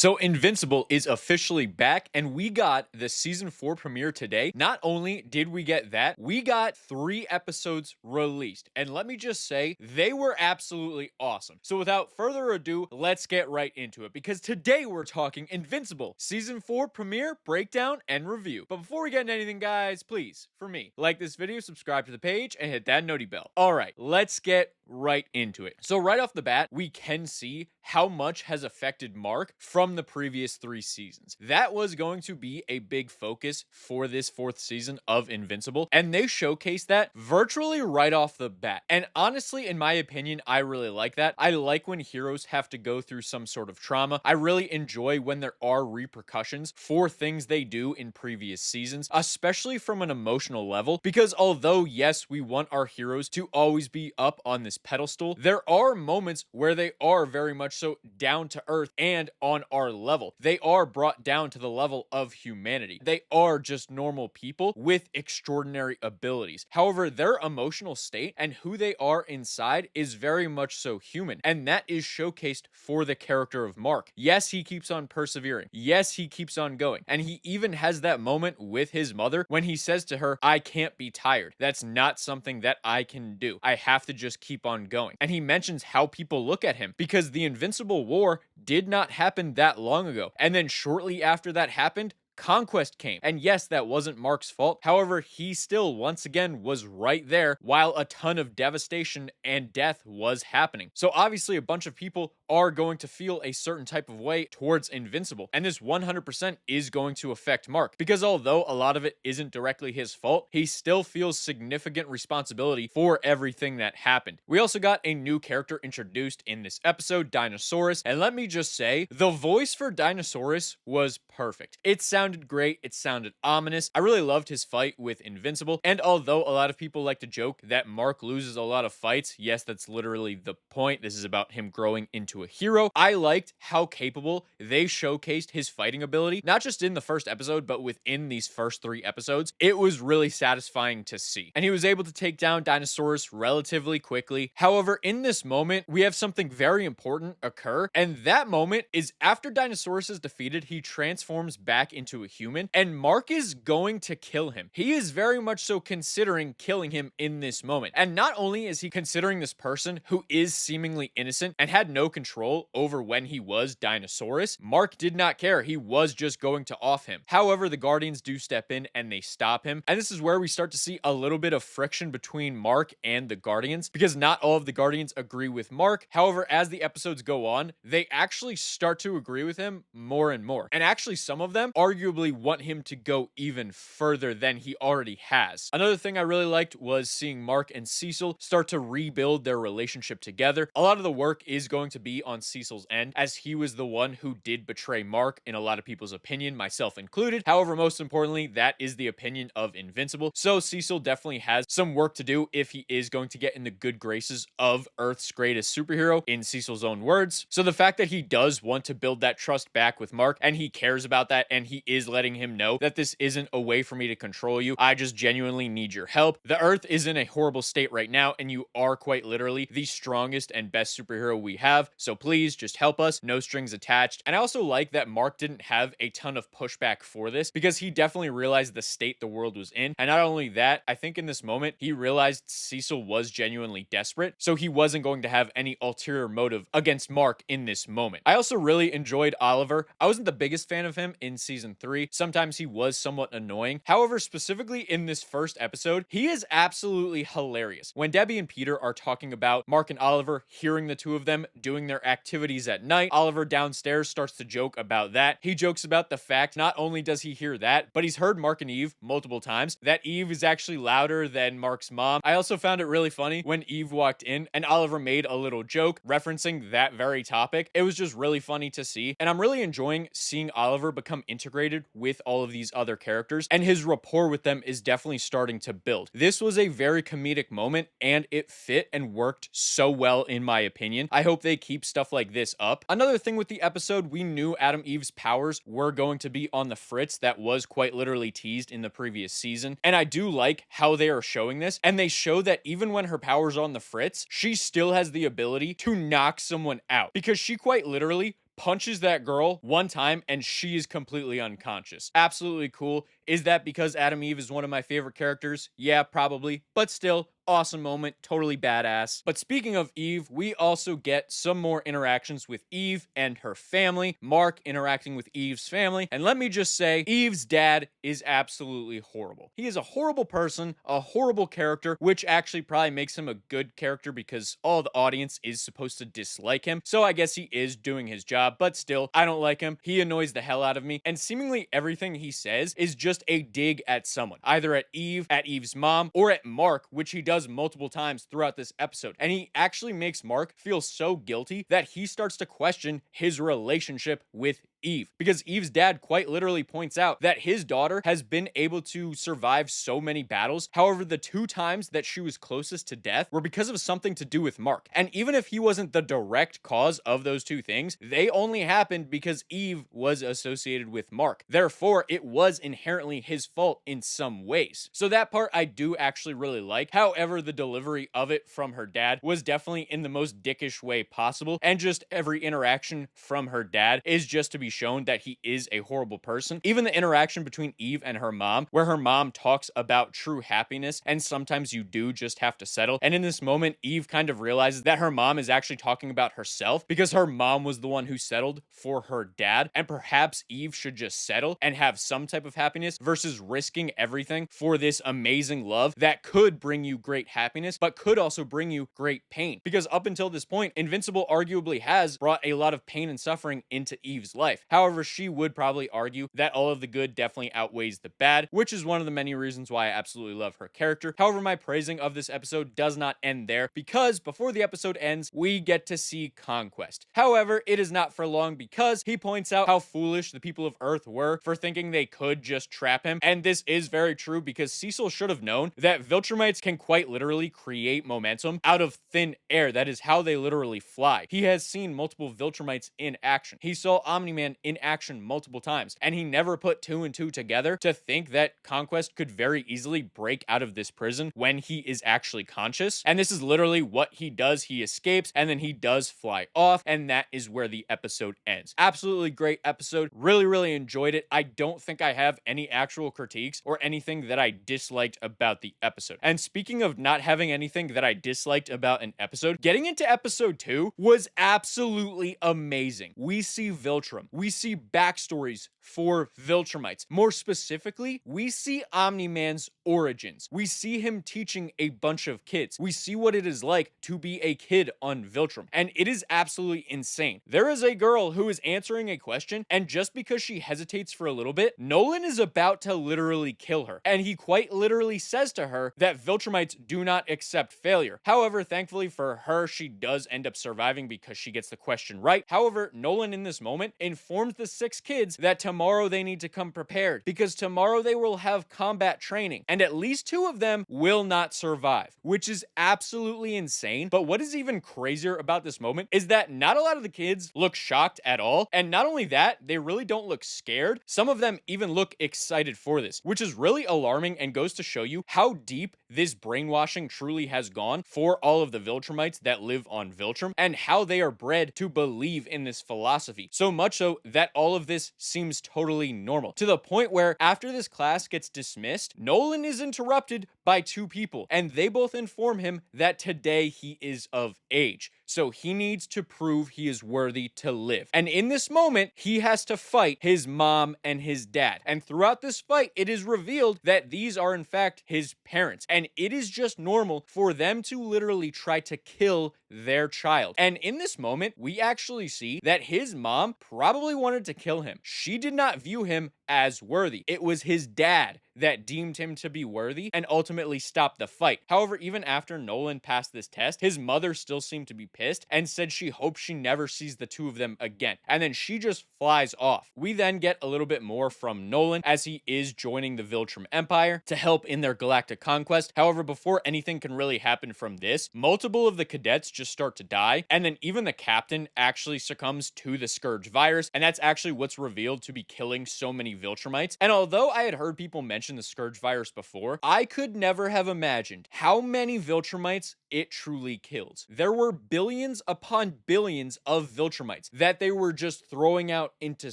So Invincible is officially back, and we got the season 4 premiere today. Not only did we get that, we got 3 episodes released. And let me just say, they were absolutely awesome. So without further ado, let's get right into it, because today we're talking Invincible season 4 premiere, breakdown, and review. But before we get into anything, guys, please, for me, like this video, subscribe to the page, and hit that noti bell. Alright, let's get right into it. So right off the bat, we can see how much has affected Mark from the previous 3 seasons. That was going to be a big focus for this 4th season of Invincible, and they showcased that virtually right off the bat. And honestly, in my opinion, I really like that. I like when heroes have to go through some sort of trauma. I really enjoy when there are repercussions for things they do in previous seasons, especially from an emotional level, because although yes, we want our heroes to always be up on this pedestal, there are moments where they are very much so down to earth and on our level. They are brought down to the level of humanity. They are just normal people with extraordinary abilities. However, their emotional state and who they are inside is very much so human, and that is showcased for the character of Mark. Yes, he keeps on persevering. Yes, he keeps on going. And he even has that moment with his mother when he says to her, "I can't be tired. That's not something that I can do. I have to just keep on going." And he mentions how people look at him, because the Invincible War did not happen that long ago. And then shortly after that happened, Conquest came. And yes, that wasn't Mark's fault. However, he still once again was right there while a ton of devastation and death was happening. So obviously a bunch of people are going to feel a certain type of way towards Invincible. And this 100% is going to affect Mark, because although a lot of it isn't directly his fault, he still feels significant responsibility for everything that happened. We also got a new character introduced in this episode, Dinosaurus. And let me just say, the voice for Dinosaurus was perfect. It sounded great. It sounded ominous. I really loved his fight with Invincible. And although a lot of people like to joke that Mark loses a lot of fights, yes, that's literally the point. This is about him growing into a hero. I liked how capable they showcased his fighting ability, not just in the first episode, but within these first 3 episodes. It was really satisfying to see. And he was able to take down Dinosaurus relatively quickly. However, in this moment, we have something very important occur. And that moment is after Dinosaurus is defeated, he transforms back into a human, and Mark is going to kill him. He is very much so considering killing him in this moment. And not only is he considering this person who is seemingly innocent and had no control over when he was Dinosaurus, Mark did not care. He was just going to off him. However, the Guardians do step in and they stop him. And this is where we start to see a little bit of friction between Mark and the Guardians, because not all of the Guardians agree with Mark. However, as the episodes go on, they actually start to agree with him more and more. And actually, some of them arguably want him to go even further than he already has. Another thing I really liked was seeing Mark and Cecil start to rebuild their relationship together. A lot of the work is going to be on Cecil's end, as he was the one who did betray Mark in a lot of people's opinion, myself included. However, most importantly, that is the opinion of Invincible. So Cecil definitely has some work to do if he is going to get in the good graces of Earth's greatest superhero, in Cecil's own words. So the fact that he does want to build that trust back with Mark, and he cares about that, and he is letting him know that this isn't a way for me to control you. I just genuinely need your help. The Earth is in a horrible state right now, and you are quite literally the strongest and best superhero we have. So please just help us. No strings attached. And I also like that Mark didn't have a ton of pushback for this, because he definitely realized the state the world was in. And not only that, I think in this moment, he realized Cecil was genuinely desperate. So he wasn't going to have any ulterior motive against Mark in this moment. I also really enjoyed Oliver. I wasn't the biggest fan of him in season 3. Sometimes he was somewhat annoying. However, specifically in this first episode, he is absolutely hilarious. When Debbie and Peter are talking about Mark and Oliver, hearing the two of them doing their activities at night, Oliver downstairs starts to joke about that. He jokes about the fact not only does he hear that, but he's heard Mark and Eve multiple times, that Eve is actually louder than Mark's mom. I also found it really funny when Eve walked in and Oliver made a little joke referencing that very topic. It was just really funny to see, and I'm really enjoying seeing Oliver become integrated with all of these other characters, and his rapport with them is definitely starting to build. This was a very comedic moment, and it fit and worked so well in my opinion. I hope they keep stuff like this up. Another thing with the episode, we knew Adam Eve's powers were going to be on the fritz. That was quite literally teased in the previous season, and I do like how they are showing this, and they show that even when her powers on the fritz, she still has the ability to knock someone out, because she quite literally punches that girl one time and she is completely unconscious. Absolutely cool. Is that because Adam Eve is one of my favorite characters? Yeah, probably, but still, awesome moment, totally badass. But speaking of Eve, we also get some more interactions with Eve and her family, Mark interacting with Eve's family, and let me just say, Eve's dad is absolutely horrible. He is a horrible person, a horrible character, which actually probably makes him a good character because all the audience is supposed to dislike him, so I guess he is doing his job, but still, I don't like him. He annoys the hell out of me, and seemingly everything he says is just a dig at someone, either at Eve, at Eve's mom, or at Mark, which he does multiple times throughout this episode. And he actually makes Mark feel so guilty that he starts to question his relationship with Eve, because Eve's dad quite literally points out that his daughter has been able to survive so many battles. However, the 2 times that she was closest to death were because of something to do with Mark. And even if he wasn't the direct cause of those 2 things, they only happened because Eve was associated with Mark. Therefore, it was inherently his fault in some ways. So that part I do actually really like. However, the delivery of it from her dad was definitely in the most dickish way possible. And just every interaction from her dad is just to be shown that he is a horrible person. Even the interaction between Eve and her mom, where her mom talks about true happiness and sometimes you do just have to settle. And in this moment, Eve kind of realizes that her mom is actually talking about herself because her mom was the one who settled for her dad. And perhaps Eve should just settle and have some type of happiness versus risking everything for this amazing love that could bring you great happiness, but could also bring you great pain. Because up until this point, Invincible arguably has brought a lot of pain and suffering into Eve's life. However, she would probably argue that all of the good definitely outweighs the bad, which is one of the many reasons why I absolutely love her character. However, my praising of this episode does not end there, because before the episode ends, we get to see Conquest. However, it is not for long because he points out how foolish the people of Earth were for thinking they could just trap him. And this is very true because Cecil should have known that Viltrumites can quite literally create momentum out of thin air. That is how they literally fly. He has seen multiple Viltrumites in action. He saw Omni-Man in action multiple times, and he never put 2 and 2 together to think that Conquest could very easily break out of this prison when he is actually conscious. And this is literally what he does. He escapes, and then he does fly off, and that is where the episode ends. Absolutely great episode. Really enjoyed it. I don't think I have any actual critiques or anything that I disliked about the episode. And speaking of not having anything that I disliked about an episode, getting into episode 2 was absolutely amazing. We see Viltrum. We see backstories for Viltrumites. More specifically, we see Omni-Man's origins. We see him teaching a bunch of kids. We see what it is like to be a kid on Viltrum, and it is absolutely insane. There is a girl who is answering a question, and just because she hesitates for a little bit, Nolan is about to literally kill her, and he quite literally says to her that Viltrumites do not accept failure. However, thankfully for her, she does end up surviving because she gets the question right. However, Nolan in this moment informs the 6 kids that tomorrow they need to come prepared because tomorrow they will have combat training, and at least 2 of them will not survive, which is absolutely insane. But what is even crazier about this moment is that not a lot of the kids look shocked at all, and not only that, they really don't look scared. Some of them even look excited for this, which is really alarming and goes to show you how deep this brainwashing truly has gone for all of the Viltrumites that live on Viltrum, and how they are bred to believe in this philosophy. So much so that all of this seems totally normal, to the point where after this class gets dismissed, Nolan is interrupted by 2 people, and they both inform him that today he is of age. So he needs to prove he is worthy to live. And in this moment, he has to fight his mom and his dad. And throughout this fight, it is revealed that these are in fact his parents. And it is just normal for them to literally try to kill their child. And in this moment, we actually see that his mom probably wanted to kill him. She did not view him as worthy. It was his dad that deemed him to be worthy and ultimately stopped the fight. However, even after Nolan passed this test, his mother still seemed to be pissed and said she hopes she never sees the 2 of them again. And then she just flies off. We then get a little bit more from Nolan as he is joining the Viltrum Empire to help in their galactic conquest. However, before anything can really happen from this, multiple of the cadets just start to die, and then even the captain actually succumbs to the Scourge virus, and that's actually what's revealed to be killing so many Viltrumites. And although I had heard people mention the Scourge virus before, I could never have imagined how many Viltrumites it truly kills. There were billions upon billions of Viltrumites that they were just throwing out into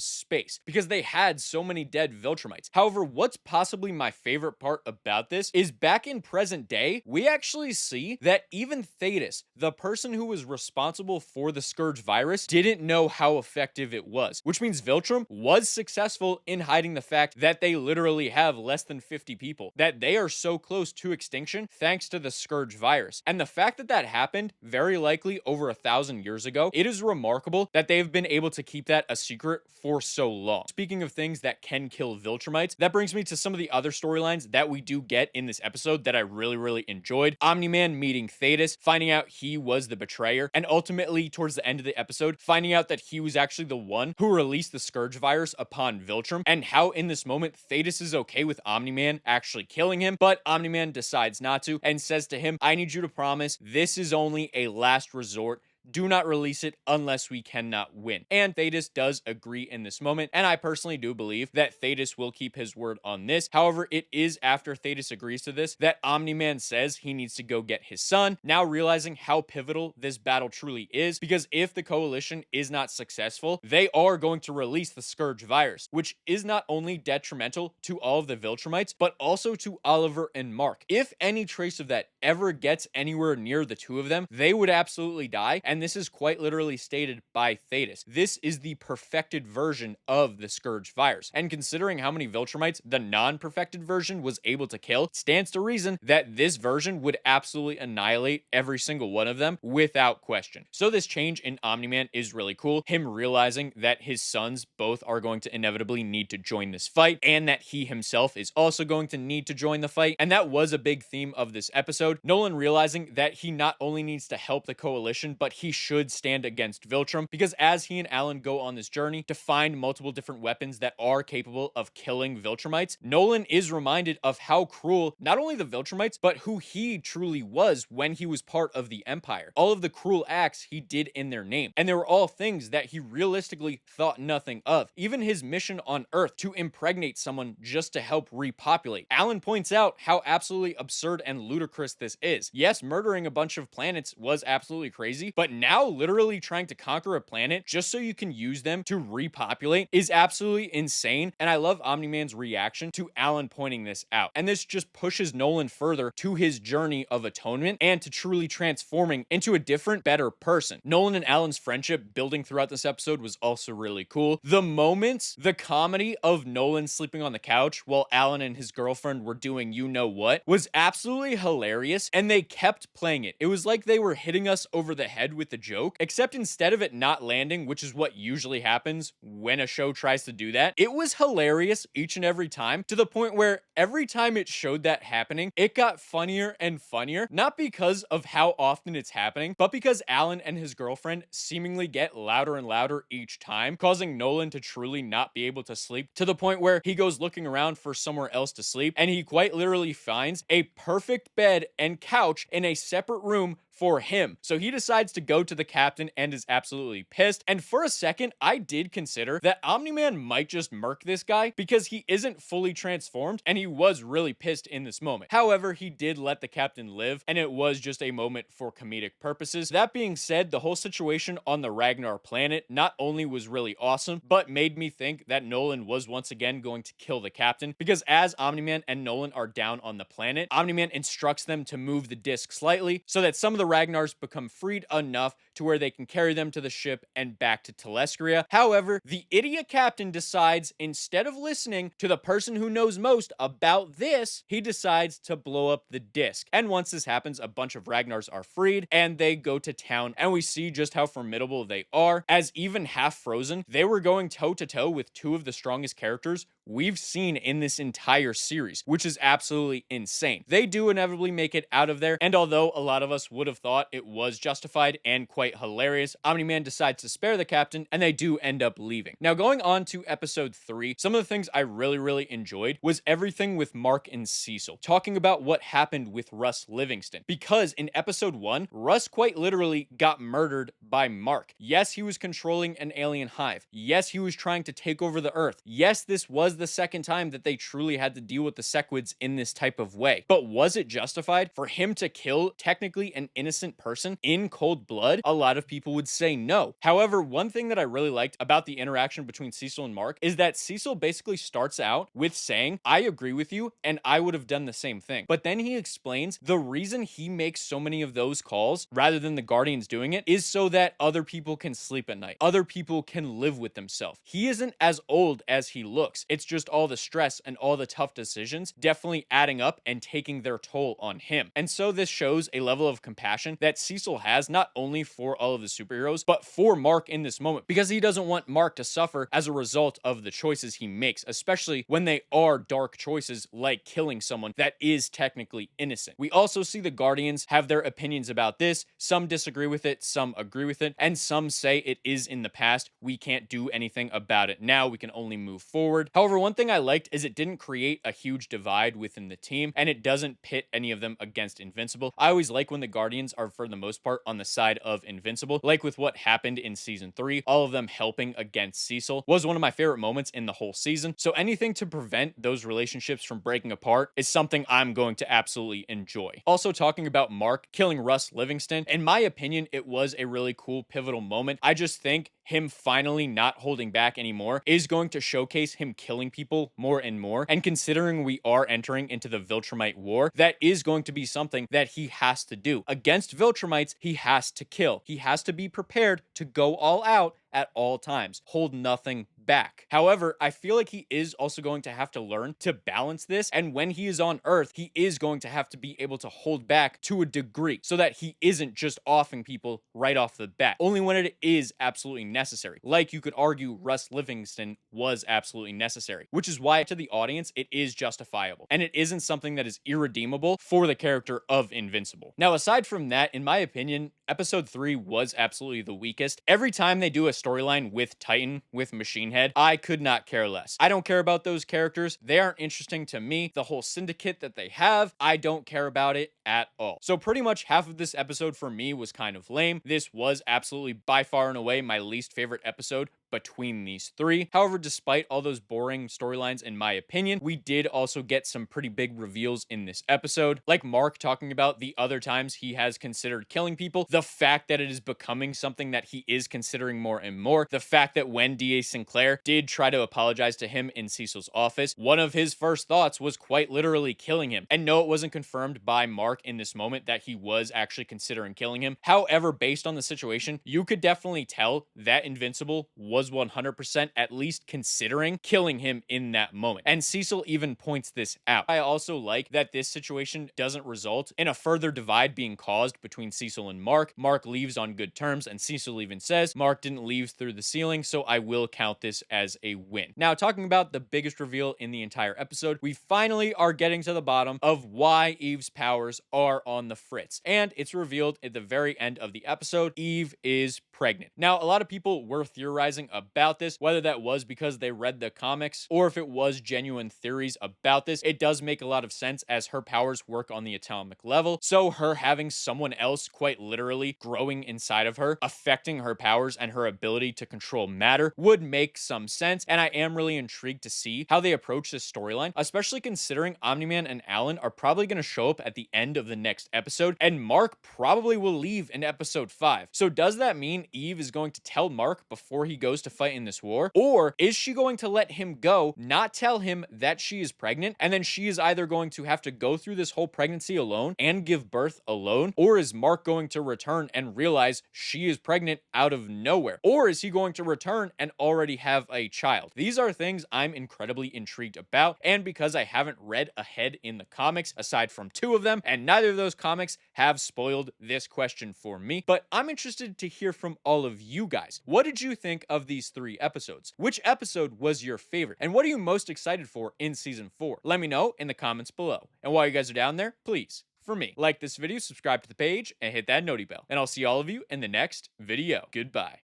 space because they had so many dead Viltrumites. However, what's possibly my favorite part about this is back in present day, we actually see that even Thetis, the person who was responsible for the Scourge virus, didn't know how effective it was, which means Viltrum was successful in hiding the fact that they literally have less than 50 people, that they are so close to extinction thanks to the Scourge virus. And the fact that that happened very likely over 1,000 years ago, it is remarkable that they've been able to keep that a secret for so long. Speaking of things that can kill Viltrumites, that brings me to some of the other storylines that we do get in this episode that I really enjoyed. Omni-Man meeting Thetis, finding out he was the betrayer, and ultimately towards the end of the episode, finding out that he was actually the one who released the Scourge virus upon Viltrum, and how in this moment Thetis is okay with Omni-Man actually killing him, but Omni-Man decides not to and says to him, I need you to promise this is only a last resort. Do not release it unless we cannot win. And Thetis does agree in this moment, and I personally do believe that Thetis will keep his word on this. However, it is after Thetis agrees to this that Omni-Man says he needs to go get his son, now realizing how pivotal this battle truly is, because if the coalition is not successful, they are going to release the Scourge virus, which is not only detrimental to all of the Viltrumites, but also to Oliver and Mark. If any trace of that ever gets anywhere near the two of them, they would absolutely die. And this is quite literally stated by Thetis. This is the perfected version of the Scourge virus. And considering how many Viltrumites the non-perfected version was able to kill, stands to reason that this version would absolutely annihilate every single one of them without question. So this change in Omni-Man is really cool. Him realizing that his sons both are going to inevitably need to join this fight, and that he himself is also going to need to join the fight. And that was a big theme of this episode. Nolan realizing that he not only needs to help the coalition, but he should stand against Viltrum, because as he and Alan go on this journey to find multiple different weapons that are capable of killing Viltrumites, Nolan is reminded of how cruel not only the Viltrumites, but who he truly was when he was part of the Empire. All of the cruel acts he did in their name. And they were all things that he realistically thought nothing of. Even his mission on Earth to impregnate someone just to help repopulate. Alan points out how absolutely absurd and ludicrous this is. Yes, murdering a bunch of planets was absolutely crazy, but now literally trying to conquer a planet just so you can use them to repopulate is absolutely insane. And I love Omni-Man's reaction to Alan pointing this out. And this just pushes Nolan further to his journey of atonement and to truly transforming into a different, better person. Nolan and Alan's friendship building throughout this episode was also really cool. The moments, the comedy of Nolan sleeping on the couch while Alan and his girlfriend were doing you know what was absolutely hilarious, and they kept playing it. It was like they were hitting us over the head with the joke, except instead of it not landing, which is what usually happens when a show tries to do that, it was hilarious each and every time, to the point where every time it showed that happening, it got funnier and funnier, not because of how often it's happening, but because Alan and his girlfriend seemingly get louder and louder each time, causing Nolan to truly not be able to sleep, to the point where he goes looking around for somewhere else to sleep, and he quite literally finds a perfect bed and couch in a separate room for him. So he decides to go to the captain and is absolutely pissed. And for a second, I did consider that Omni-Man might just murk this guy because he isn't fully transformed and he was really pissed in this moment. However, he did let the captain live, and it was just a moment for comedic purposes. That being said, the whole situation on the Ragnar planet not only was really awesome, but made me think that Nolan was once again going to kill the captain, because as Omni-Man and Nolan are down on the planet, Omni-Man instructs them to move the disc slightly so that some of the Ragnars become freed enough to where they can carry them to the ship and back to Telescria. However, the idiot captain decides, instead of listening to the person who knows most about this, he decides to blow up the disc. And once this happens, a bunch of Ragnars are freed and they go to town, and we see just how formidable they are. As even half frozen, they were going toe to toe with two of the strongest characters we've seen in this entire series, which is absolutely insane. They do inevitably make it out of there, and although a lot of us would have thought it was justified and quite hilarious, Omni-Man decides to spare the captain, and they do end up leaving. Now, going on to episode 3, some of the things I really enjoyed was everything with Mark and Cecil, talking about what happened with Russ Livingston, because in episode 1, Russ quite literally got murdered by Mark. Yes, he was controlling an alien hive. Yes, he was trying to take over the Earth. Yes, this was the second time that they truly had to deal with the Sequids in this type of way. But was it justified for him to kill technically an innocent person in cold blood? A lot of people would say no. However, one thing that I really liked about the interaction between Cecil and Mark is that Cecil basically starts out with saying, I agree with you, and I would have done the same thing. But then he explains the reason he makes so many of those calls rather than the Guardians doing it is so that other people can sleep at night. Other people can live with themselves. He isn't as old as he looks. It's just all the stress and all the tough decisions definitely adding up and taking their toll on him. And so this shows a level of compassion that Cecil has not only for all of the superheroes, but for Mark in this moment, because he doesn't want Mark to suffer as a result of the choices he makes, especially when they are dark choices like killing someone that is technically innocent. We also see the Guardians have their opinions about this. Some disagree with it, some agree with it, and some say it is in the past. We can't do anything about it now. We can only move forward. However, one thing I liked is it didn't create a huge divide within the team, and it doesn't pit any of them against Invincible. I always like when the Guardians are, for the most part, on the side of Invincible, like with what happened in season 3. All of them helping against Cecil was one of my favorite moments in the whole season. So anything to prevent those relationships from breaking apart is something I'm going to absolutely enjoy. Also, talking about Mark killing Russ Livingston, in my opinion, it was a really cool pivotal moment. I just think him finally not holding back anymore is going to showcase him killing people more and more. And considering we are entering into the Viltrumite War, that is going to be something that he has to do. Against Viltrumites, he has to kill. He has to be prepared to go all out at all times. Hold nothing back. However, I feel like he is also going to have to learn to balance this, and when he is on Earth, he is going to have to be able to hold back to a degree so that he isn't just offing people right off the bat, only when it is absolutely necessary. Like you could argue Russ Livingston was absolutely necessary, which is why to the audience it is justifiable, and it isn't something that is irredeemable for the character of Invincible. Now, aside from that, in my opinion, episode 3 was absolutely the weakest. Every time they do a storyline with Titan, with Machine Head, I could not care less. I don't care about those characters. They aren't interesting to me. The whole syndicate that they have, I don't care about it at all. So pretty much half of this episode for me was kind of lame. This was absolutely by far and away my least favorite episode between these three. However, despite all those boring storylines, in my opinion, we did also get some pretty big reveals in this episode, like Mark talking about the other times he has considered killing people, the fact that it is becoming something that he is considering more and more, the fact that when D.A. Sinclair did try to apologize to him in Cecil's office, one of his first thoughts was quite literally killing him. And no, it wasn't confirmed by Mark in this moment that he was actually considering killing him. However, based on the situation, you could definitely tell that Invincible was 100% at least considering killing him in that moment. And Cecil even points this out. I also like that this situation doesn't result in a further divide being caused between Cecil and Mark. Mark leaves on good terms, and Cecil even says, Mark didn't leave through the ceiling, so I will count this as a win. Now, talking about the biggest reveal in the entire episode, we finally are getting to the bottom of why Eve's powers are on the fritz. And it's revealed at the very end of the episode, Eve is pregnant. Now, a lot of people were theorizing about this, whether that was because they read the comics or if it was genuine theories about this. It does make a lot of sense as her powers work on the atomic level. So her having someone else quite literally growing inside of her, affecting her powers and her ability to control matter would make some sense. And I am really intrigued to see how they approach this storyline, especially considering Omni-Man and Alan are probably going to show up at the end of the next episode, and Mark probably will leave in episode 5. So does that mean Eve is going to tell Mark before he goes to fight in this war? Or is she going to let him go, not tell him that she is pregnant, and then she is either going to have to go through this whole pregnancy alone and give birth alone? Or is Mark going to return and realize she is pregnant out of nowhere? Or is he going to return and already have a child? These are things I'm incredibly intrigued about, and because I haven't read ahead in the comics aside from 2 of them, and neither of those comics have spoiled this question for me, but I'm interested to hear from all of you guys. What did you think of these 3 episodes? Which episode was your favorite? And what are you most excited for in season 4? Let me know in the comments below. And while you guys are down there, please, for me, like this video, subscribe to the page, and hit that noti bell. And I'll see all of you in the next video. Goodbye.